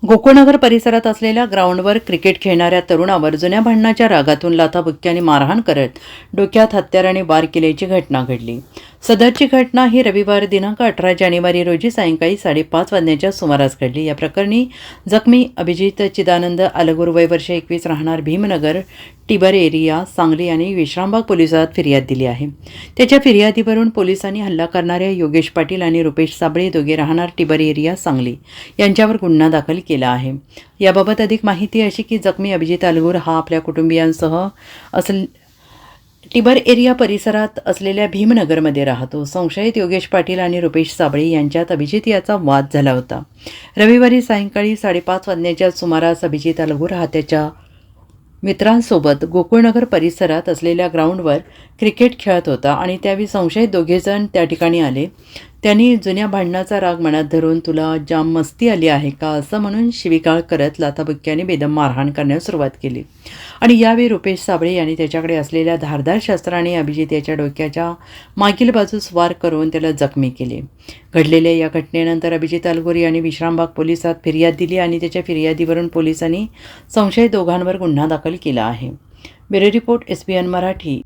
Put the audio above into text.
गोकुळनगर परिसरात असलेल्या ग्राउंडवर क्रिकेट खेळणाऱ्या तरुणावर जुन्या भांडणाच्या रागातून लाथाबुक्क्यांनी मारहाण करत डोक्यात हत्याराने वार केल्याची घटना घडली। सदरची घटना ही रविवार दिनांक 18 जानेवारी रोजी सायंकाळी 5:30 वाजण्याच्या सुमारास घडली। या प्रकरणी जखमी अभिजित चिदानंद अलगूर वय वर्ष 21 राहणार भीमनगर टिबर एरिया सांगली यांनी विश्रामबाग पोलिसात फिर्याद दिली आहे। त्याच्या फिर्यादीवरून पोलिसांनी हल्ला करणाऱ्या योगेश पाटील आणि रुपेश साबळे दोघे राहणार टिबर एरिया सांगली यांच्यावर गुन्हा दाखल केला आहे। याबाबत अधिक माहिती अशी की जखमी अभिजित अलगूर हा आपल्या कुटुंबियांसह टिबर एरिया परिसरात असलेल्या भीमनगरमध्ये राहतो। संशयित योगेश पाटील आणि रुपेश साबळे यांच्यात अभिजित याचा वाद झाला होता। रविवारी सायंकाळी 5:30 वाजण्याच्या सुमारास अभिजित अलगूर हा त्याच्या मित्रांसोबत गोकुळनगर परिसरात असलेल्या ग्राउंडवर क्रिकेट खेळत होता आणि त्यावेळी संशयित दोघेजण त्या ठिकाणी आले। त्यांनी जुन्या भांडणाचा राग मनात धरून तुला जाम मस्ती आली आहे का असं म्हणून शिवीगाळ करत लाथाबुक्क्याने बेदम मारहाण करण्यास सुरुवात केली आणि यावेळी रुपेश साबळे यांनी त्याच्याकडे असलेल्या धारदार शस्त्राने अभिजित याच्या डोक्याच्या मागील बाजूस वार करून त्याला जखमी केले। घडलेल्या या घटनेनंतर अभिजित अलगूर यांनी विश्रामबाग पोलिसात फिर्याद दिली आणि त्याच्या फिर्यादीवरून पोलिसांनी संशयित दोघांवर गुन्हा दाखल केला आहे। Bureau report SBN Marathi.